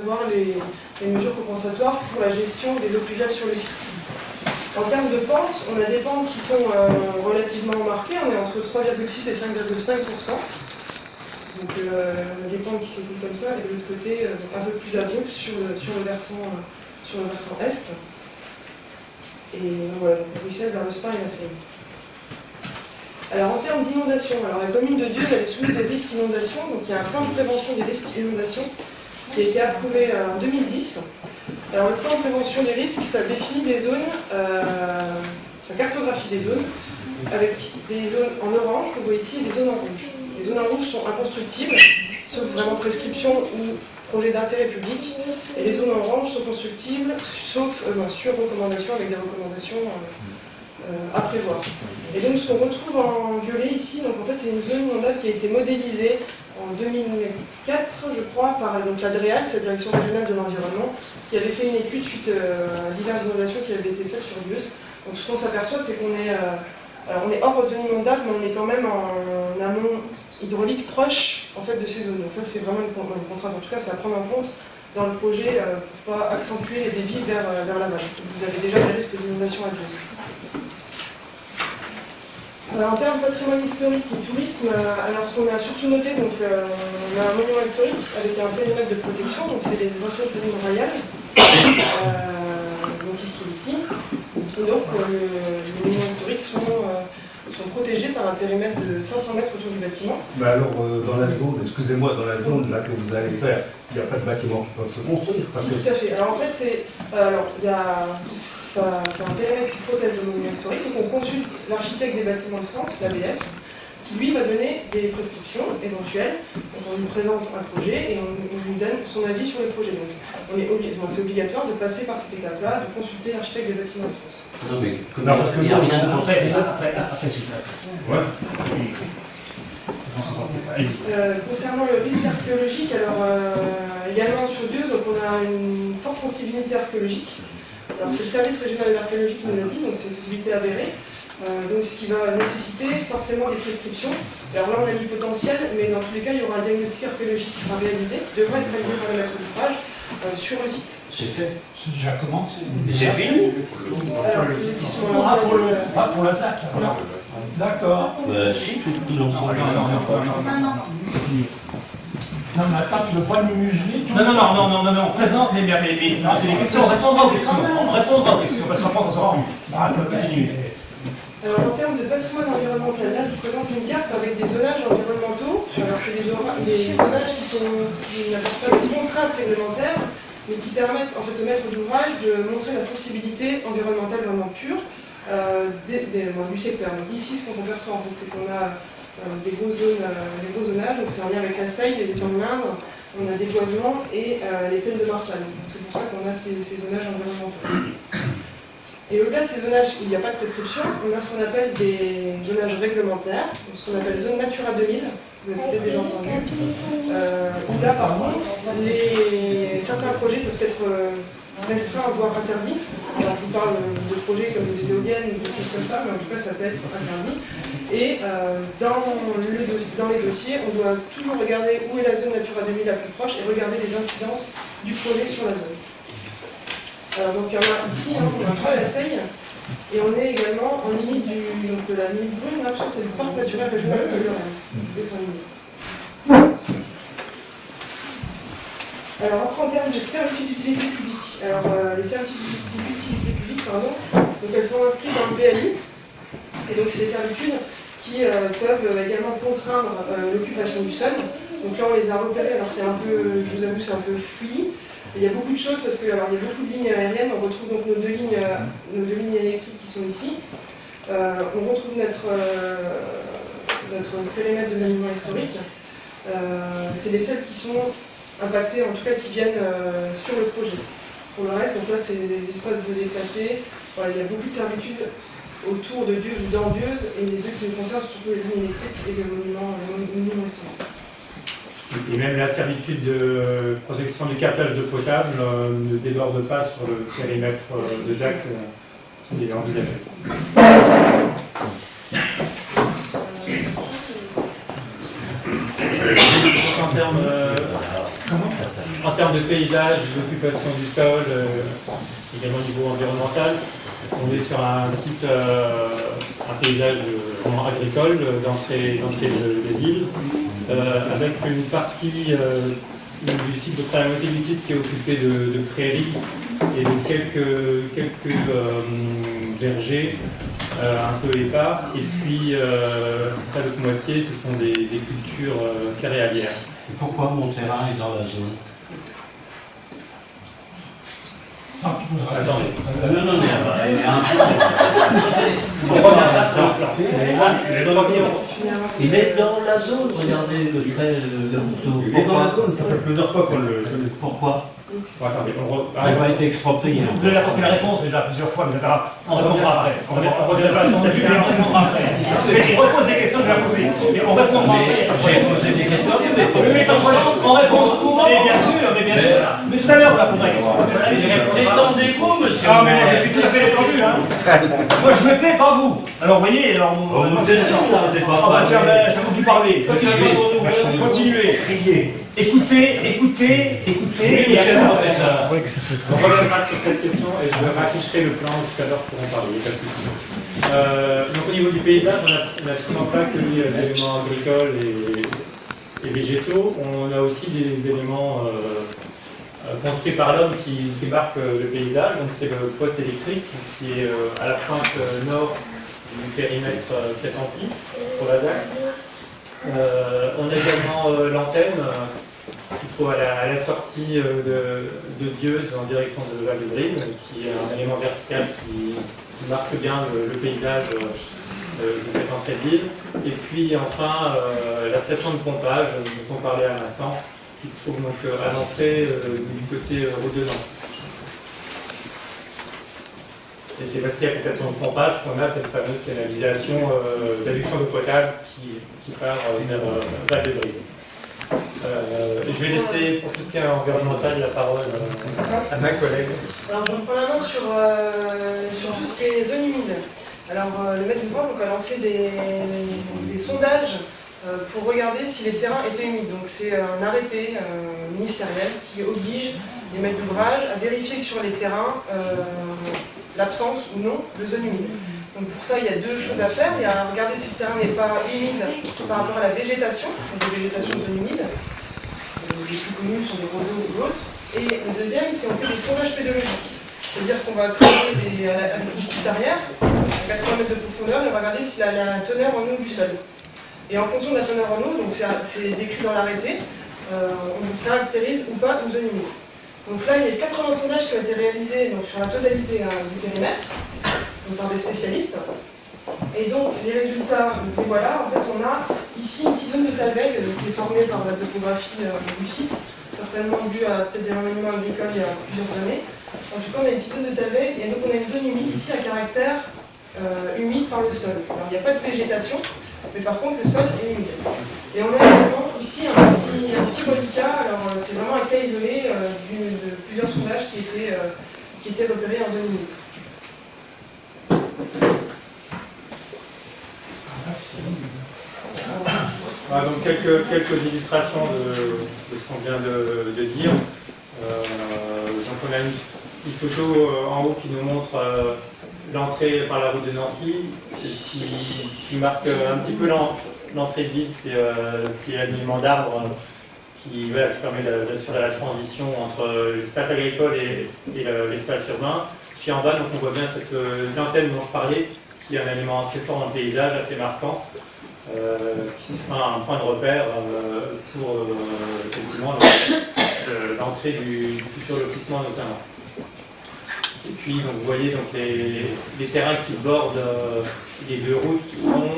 voir les mesures compensatoires pour la gestion des eaux pluviales sur le site. En termes de pentes, on a des pentes qui sont relativement marquées, on est entre 3,6 et 5,5%. Donc des pentes qui s'écoulent comme ça, et de l'autre côté un peu plus abruptes sur le versant est. Et donc voilà, donc Bruxelles vers le Spa et la Seine. Alors en termes d'inondation, la commune de Dieuze elle est soumise au risque inondation, donc il y a un plan de prévention des risques d'inondation qui a été approuvé en 2010. Alors le plan de prévention des risques, ça définit des zones, ça cartographie des zones, avec des zones en orange, que vous voyez ici, et des zones en rouge. Les zones en rouge sont inconstructibles, sauf vraiment prescription ou projet d'intérêt public, et les zones en orange sont constructibles, sauf sur recommandation, avec des recommandations à prévoir. Et donc ce qu'on retrouve en violet ici, donc en fait c'est une zone inondable qui a été modélisée en 2004, je crois, par l'ADREAL, c'est la Direction régionale de l'environnement, qui avait fait une étude suite à diverses inondations qui avaient été faites sur Dieuze. Donc ce qu'on s'aperçoit, c'est qu'on est, on est hors zone inondable, mais on est quand même en amont hydraulique proche en fait, de ces zones. Donc ça c'est vraiment une contrainte, en tout cas c'est à prendre en compte dans le projet pour ne pas accentuer les débits vers la vallée. Vous avez déjà des risques d'inondation à Dieuze. En termes de patrimoine historique et tourisme, alors ce qu'on a surtout noté, donc, on a un monument historique avec un périmètre de protection, donc c'est les anciennes salines royales, donc qui se trouvent ici. Et donc les monuments historiques sont protégés par un périmètre de 500 mètres autour du bâtiment. Mais alors, dans la zone, excusez-moi, dans la zone là que vous allez faire, il n'y a pas de bâtiments qui peuvent se construire. Si, tout à fait. Alors en fait, c'est un périmètre qui protège le monument historique, donc on consulte l'architecte des bâtiments de France, l'ABF, qui lui va donner des prescriptions éventuelles. Donc, on lui présente un projet et on lui donne son avis sur le projet. Donc c'est obligatoire de passer par cette étape-là, de consulter l'architecte des bâtiments de France. Non mais il n'y a rien de français. Après, s'il vous plaît. Ouais. Concernant le risque archéologique, alors également sur Dieuze, donc on a une forte sensibilité archéologique. Alors c'est le service régional de l'archéologie qui nous l'a dit, donc c'est une sensibilité avérée. Donc ce qui va nécessiter forcément des prescriptions. Alors là on a mis potentiel, mais dans tous les cas il y aura un diagnostic archéologique qui sera réalisé, qui devrait être réalisé par le maître d'ouvrage sur le site. C'est fait. C'est déjà commencé. C'est fini. Alors qui sont là, Pas pour la ZAC. D'accord. Si, tout l'ensemble. Non, mais attends, tu ne veux pas nous museler. Non, on présente les questions, on répondra aux questions. On répondra aux questions, parce qu'on pense qu'on s'en rend. Continue. Alors en termes de patrimoine environnemental, là je vous présente une carte avec des zonages environnementaux. Alors c'est des zonages qui n'apportent pas de contraintes réglementaires, mais qui permettent en fait au maître d'ouvrage de montrer la sensibilité environnementale vraiment pure du secteur. Donc ici ce qu'on s'aperçoit en fait, c'est qu'on a des gros zonages, donc c'est en lien avec la Seille, les étangs de l'Indre, on a des boisements et les plaines de Marsanne. Donc c'est pour ça qu'on a ces zonages environnementaux. Et au-delà de ces zonages où il n'y a pas de prescription, on a ce qu'on appelle des zonages réglementaires, donc ce qu'on appelle zone Natura 2000, vous avez peut-être déjà entendu, où là par contre, certains projets peuvent être restreints, voire interdits. Alors je vous parle de projets comme des éoliennes ou des choses comme ça, mais en tout cas ça peut être interdit. Et dans les dossiers, on doit toujours regarder où est la zone Natura 2000 la plus proche et regarder les incidences du projet sur la zone. Alors, donc il y en a ici, on a la Seille, et on est également en limite de la limite brune, là, c'est le parc naturel régional de Lorraine. Alors après en termes de servitudes d'utilité publique, alors les servitudes d'utilité publique, donc elles sont inscrites dans le PLI, et donc c'est des servitudes qui peuvent également contraindre l'occupation du sol. Donc là on les a repérées, alors c'est un peu, je vous avoue c'est un peu fouillis. Il y a beaucoup de choses parce qu'il y a beaucoup de lignes aériennes, on retrouve donc nos deux lignes électriques qui sont ici. On retrouve notre périmètre de monument historique. C'est les seules qui sont impactées, en tout cas qui viennent sur le projet. Pour le reste, donc là c'est des espaces posés classés. Voilà, il y a beaucoup de servitudes autour de Dieuze ou dans Dieuze, et les deux qui nous concernent surtout les lignes électriques et le monument historique. Et même la servitude de protection du captage d'eau potable ne déborde pas sur le périmètre de ZAC qui est envisagé. termes de paysage, d'occupation du sol, également au niveau environnemental, on est sur un site, un paysage vraiment agricole d'entrée de ville, avec une partie du site, de près de la moitié du site qui est occupé de prairies et de quelques vergers un peu épars, et puis près de l'autre moitié ce sont des cultures céréalières. Et pourquoi mon terrain est dans la zone? Attendez. Non, il y a un plan. On reviendra sur le plan. Il est dans la zone, regardez le trait de couteau. Il est dans la zone, ça fait plusieurs fois qu'on le... Pourquoi? Bon, attendez, Il n'a pas été exproprié. Vous avez apporté la réponse déjà plusieurs fois, mais on répondra après. On répondra après. Il repose des questions, je vais la poser. Mais on répondra après. J'ai posé des questions, mais on répond. Mais bien sûr. Mais tout à l'heure, on la posera la question. détendez-vous, monsieur. Ah, mais je suis tout à fait détendu, hein. Moi, je me tais, pas vous. Alors, vous voyez, alors... Vous êtes pas. Ah bah tiens, c'est vous qui parlez. Continuez. Écoutez. Oui, Michel, on fait ça. On reviendra sur cette question et je rafficherai le plan tout à l'heure pour en parler, pas de souci. Donc au niveau du paysage, on n'a absolument pas que les éléments agricoles et végétaux, on a aussi des éléments construits par l'homme qui marquent le paysage. Donc c'est le poste électrique qui est à la pointe nord du périmètre pressenti pour la ZAC. On a également l'antenne qui se trouve à la sortie de Dieuze en direction de Val-de-Brine, qui est un élément vertical qui marque bien le paysage de cette entrée de ville. Et puis enfin la station de pompage dont on parlait à l'instant, qui se trouve donc à l'entrée du côté route de Nancy. Et c'est parce qu'il y a cette station de pompage qu'on a cette fameuse canalisation d'adduction d'eau potable qui part vers Val-de-Brine. Je vais laisser, pour tout ce qui est environnemental, la parole à ma collègue. Alors je reprends la main sur tout ce qui est zone humide. Alors le maître d'ouvrage a lancé des sondages pour regarder si les terrains étaient humides. Donc c'est un arrêté ministériel qui oblige les maîtres d'ouvrage à vérifier que sur les terrains l'absence ou non de zone humide. Donc pour ça, il y a deux choses à faire. Il y a à regarder si le terrain n'est pas humide par rapport à la végétation, donc des végétations de zone humide. Les plus connus sont des roseaux ou d'autres. Et le deuxième, c'est on fait des sondages pédologiques. C'est-à-dire qu'on va creuser avec une petite arrière, à 80 mètres de profondeur, et on va regarder si la teneur en eau du sol. Et en fonction de la teneur en eau, donc c'est décrit dans l'arrêté, on caractérise ou pas une zone humide. Donc là, il y a 80 sondages qui ont été réalisés donc, sur la totalité du périmètre, donc par des spécialistes. Et donc les résultats, donc voilà, en fait on a ici une petite zone de Talweg qui est formée par la topographie du site, certainement due à peut-être des remaniements agricoles il y a plusieurs années. En tout cas, on a une petite zone de Talweg et donc on a une zone humide ici à caractère humide par le sol. Alors il n'y a pas de végétation, mais par contre le sol est humide. Et on a également ici un petit reliquat, alors c'est vraiment un cas isolé de plusieurs sondages qui étaient repérés en zone humide. Voilà, donc quelques illustrations de ce qu'on vient de dire. Donc on a une photo en haut qui nous montre l'entrée par la route de Nancy, qui marque un petit peu l'entrée de ville, c'est l'alignement d'arbres qui permet d'assurer la transition entre l'espace agricole et l'espace urbain. Puis en bas, donc, on voit bien cette antenne dont je parlais, qui est un élément assez fort dans le paysage, assez marquant, qui sera un point de repère pour effectivement l'entrée du futur lotissement notamment. Et puis donc, vous voyez donc, les terrains qui bordent les deux routes sont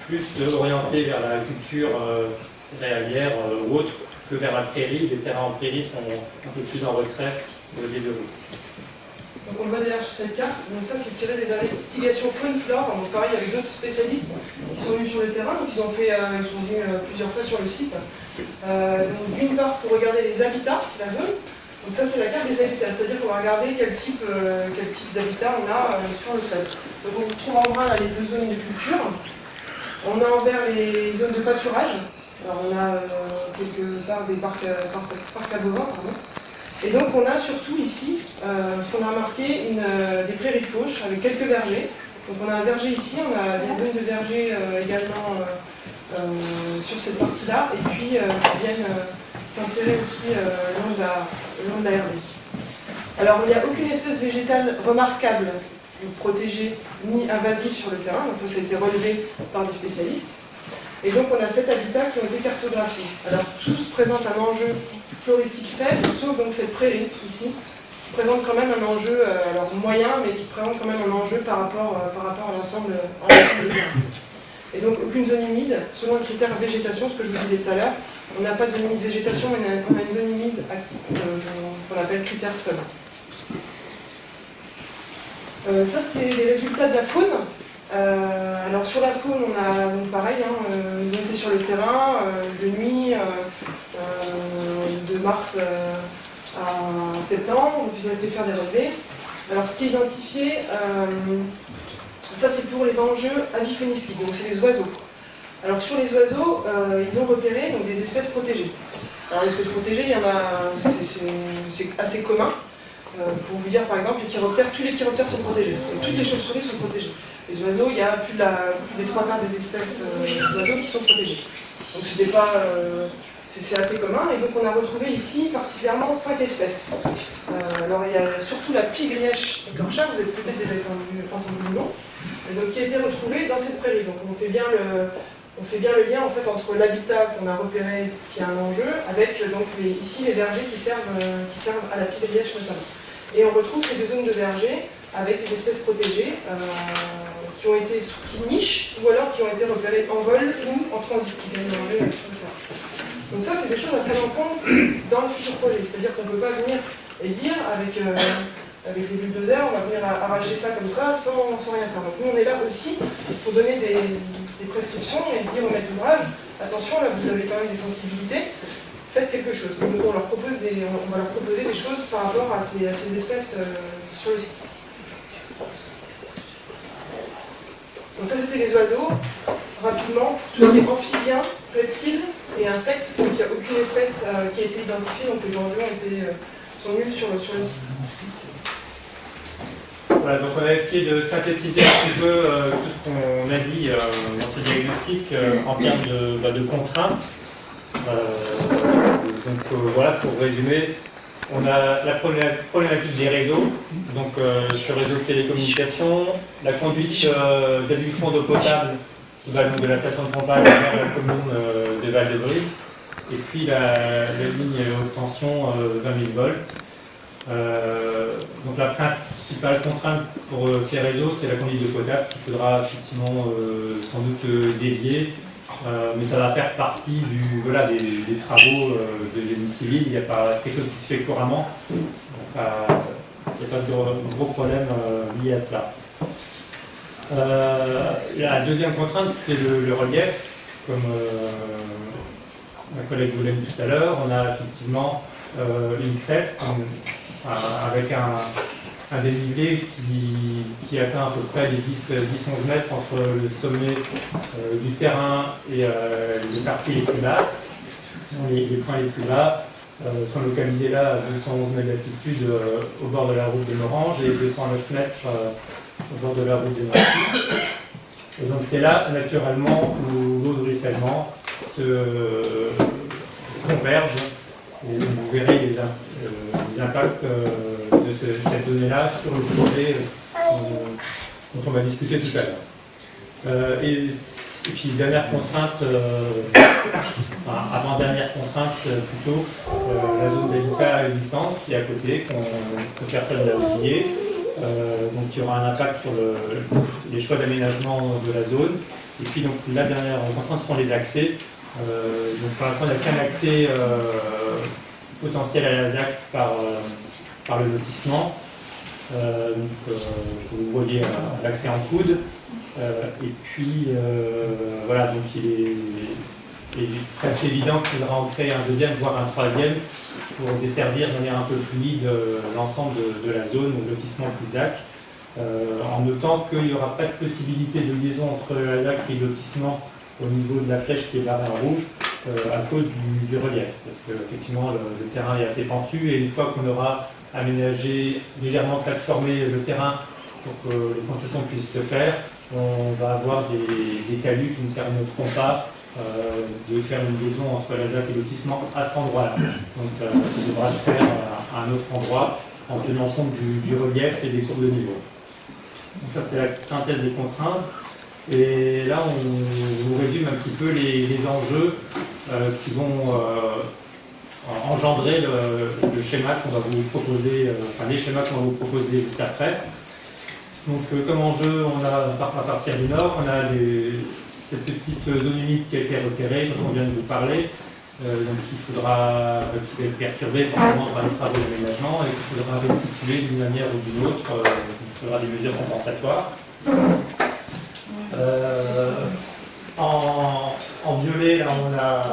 plus orientés vers la culture céréalière ou autre que vers la prairie. Les terrains en prairie sont un peu plus en retrait des deux routes. Donc on le voit d'ailleurs sur cette carte, donc ça c'est tiré des investigations faune-flore, donc pareil avec d'autres spécialistes qui sont venus sur le terrain, donc ils sont venus plusieurs fois sur le site. D'une part pour regarder les habitats, la zone, donc ça c'est la carte des habitats, c'est-à-dire qu'on va regarder quel type d'habitat on a sur le sol. Donc on trouve en brun là, les deux zones de culture, on a en vert les zones de pâturage, Alors on a quelque part des parcs à bovins, pardon. Et donc on a surtout ici, ce qu'on a remarqué, des prairies de fauche avec quelques vergers. Donc on a un verger ici, on a des zones de verger également sur cette partie-là, et puis qui viennent s'insérer aussi le long de la herbe. Alors il n'y a aucune espèce végétale remarquable, protégée ni invasive sur le terrain, donc ça a été relevé par des spécialistes. Et donc on a 7 habitats qui ont été cartographiés. Alors tous présentent un enjeu floristique faible, sauf donc cette prairie ici, qui présente quand même un enjeu alors moyen, mais qui présente quand même un enjeu par rapport à l'ensemble des terrains. Et donc aucune zone humide, selon le critère végétation, ce que je vous disais tout à l'heure, on n'a pas de zone humide végétation, mais on a une zone humide qu'on appelle critère sol. Ça c'est les résultats de la faune. Alors sur la faune, on a donc pareil, ils ont été sur le terrain de nuit, de mars à septembre, puis ils ont été faire des relevés. Alors ce qui est identifié, ça c'est pour les enjeux avifaunistiques, donc c'est les oiseaux. Alors sur les oiseaux, ils ont repéré donc, des espèces protégées. Alors les espèces protégées, il y en a, c'est assez commun. Pour vous dire par exemple, les chiroptères, tous les chiroptères sont protégés. Donc, toutes les chauves-souris sont protégées. Les oiseaux, il y a plus des 3/4 des espèces d'oiseaux qui sont protégées. Donc c'était pas, c'est assez commun. Et donc on a retrouvé ici particulièrement 5 espèces. Alors il y a surtout la pie grièche écorchard, vous avez peut-être déjà entendu le nom, donc, qui a été retrouvée dans cette prairie. Donc on fait bien le lien en fait entre l'habitat qu'on a repéré, qui a un enjeu, avec donc ici les vergers qui servent à la pie grièche notamment. Et on retrouve ces 2 zones de vergers avec des espèces protégées qui nichent ou alors qui ont été repérées en vol ou en transit, qui viennent manger sur le terrain. Donc ça, c'est des choses à prendre en compte dans le futur projet. C'est-à-dire qu'on ne peut pas venir et dire avec les bulldozers, on va venir arracher ça comme ça sans rien faire. Donc nous, on est là aussi pour donner des prescriptions et dire aux maîtres d'ouvrage, attention, là vous avez quand même des sensibilités, faites quelque chose. Donc on va leur proposer des choses par rapport à ces espèces sur le site. Donc ça c'était les oiseaux. Rapidement, tout ce qui est amphibiens, reptiles et insectes, donc il n'y a aucune espèce qui a été identifiée, donc les enjeux sont nuls sur le site. Voilà, donc on a essayé de synthétiser un petit peu tout ce qu'on a dit dans ce diagnostic en termes de contraintes. Voilà, pour résumer, on a la problématique des réseaux, donc sur réseau de télécommunications, la conduite d'adduction d'eau potable qui va donc de la station de pompage vers la commune de Val-de-Brie, et puis la ligne haute tension 20 000 volts. Donc la principale contrainte pour ces réseaux, c'est la conduite d'eau potable qu'il faudra effectivement sans doute dévier. Mais ça va faire partie des travaux de génie civil. C'est quelque chose qui se fait couramment. Donc, il n'y a pas de gros problème lié à cela. La deuxième contrainte, c'est le relief. Comme ma collègue vous l'a dit tout à l'heure, on a effectivement une crête avec un dénivelé qui atteint à peu près les 10-11 mètres entre le sommet du terrain et les parties les plus basses. Les points les plus bas sont localisés là à 211 mètres d'altitude au bord de la route de Morange et 209 mètres au bord de la route de Nancy. Et donc c'est là naturellement où l'eau de ruissellement se converge. Et donc vous verrez les impacts de cette donnée-là sur le projet dont on va discuter tout à l'heure. Et puis dernière contrainte, avant-dernière contrainte plutôt, la zone d'habitat existante qui est à côté, que personne n'a oublié. Donc il y aura un impact sur les choix d'aménagement de la zone. Et puis donc la dernière contrainte, ce sont les accès. Donc pour l'instant, il n'y a qu'un accès potentiel à la ZAC par le lotissement. Vous voyez l'accès en coude. Et puis voilà, donc il est presque évident qu'il faudra en créer un deuxième, voire un troisième, pour desservir de manière un peu fluide l'ensemble de la zone, le lotissement plus ZAC. En notant qu'il n'y aura pas de possibilité de liaison entre la ZAC et le lotissement au niveau de la flèche qui est barrée en rouge. à cause du relief, parce qu'effectivement le terrain est assez pentu, et une fois qu'on aura aménagé, légèrement plateformé le terrain pour que les constructions puissent se faire, on va avoir des talus qui ne permettront pas de faire une liaison entre la ZAC et le lotissement à cet endroit-là. Donc ça devra se faire à un autre endroit en tenant compte du relief et des courbes de niveau. Donc ça, c'était la synthèse des contraintes. Et là, on vous résume un petit peu les enjeux qui vont engendrer le schéma qu'on va vous proposer, enfin les schémas qu'on va vous proposer juste après. Donc comme enjeu, on a à partir du nord, on a cette petite zone humide qui a été repérée, dont on vient de vous parler, donc qui va être perturbée forcément par les travaux d'aménagement et qu'il faudra restituer d'une manière ou d'une autre, il faudra des mesures compensatoires. En violet, là, on a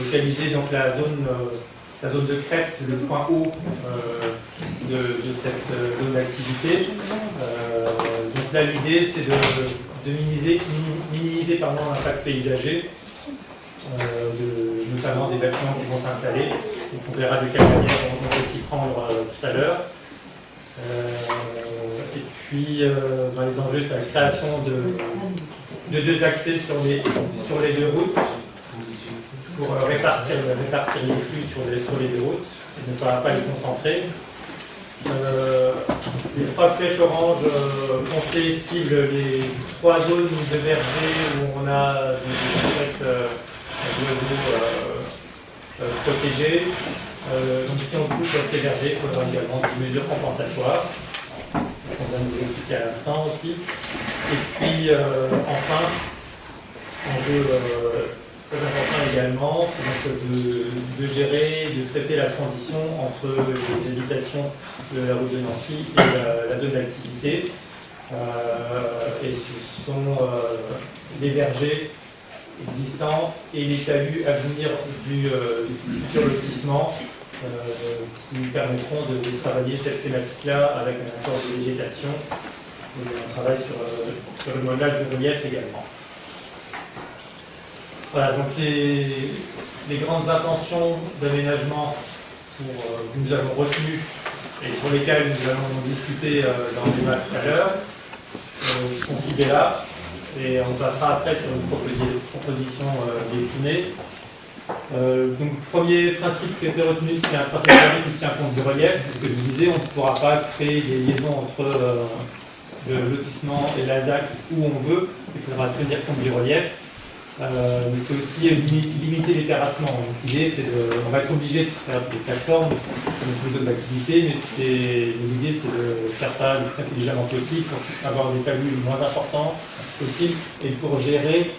localisé donc la zone de crête, le point haut de cette zone d'activité. Donc là, l'idée, c'est de minimiser l'impact paysager, notamment des bâtiments qui vont s'installer. Donc on verra de quelle manière on peut s'y prendre tout à l'heure. Et puis, dans les enjeux, c'est la création de deux accès sur les deux routes pour répartir les flux sur les deux routes. Il ne faudra pas les concentrer. Les trois flèches orange foncées ciblent les trois zones de verger où on a des espèces d'oiseaux protégés. Donc si on touche à ces vergers, il faudra également des mesures compensatoires. C'est ce qu'on vient de vous expliquer à l'instant aussi. Et puis enfin, enjeu très important également, c'est donc de gérer, de traiter la transition entre les habitations de la route de Nancy et la zone d'activité. Et ce sont les vergers existants et les talus à venir du futur lotissement qui nous permettront de travailler cette thématique-là avec un accord de végétation et un travail sur le modelage de relief également. Voilà, donc les grandes intentions d'aménagement que nous avons retenues et sur lesquelles nous allons discuter dans le débat tout à l'heure sont ciblées là. Et on passera après sur une proposition dessinée. Donc, le premier principe qui a été retenu, c'est un principe qui tient compte du relief. C'est ce que je vous disais, on ne pourra pas créer des liaisons entre le lotissement et la ZAC où on veut. Il faudra tenir compte du relief. Mais c'est aussi limiter les terrassements. L'idée, c'est on va être obligé de faire des plateformes comme une zone d'activité, mais l'idée, c'est de faire ça le plus intelligemment possible pour avoir des talus les moins importants possible et pour gérer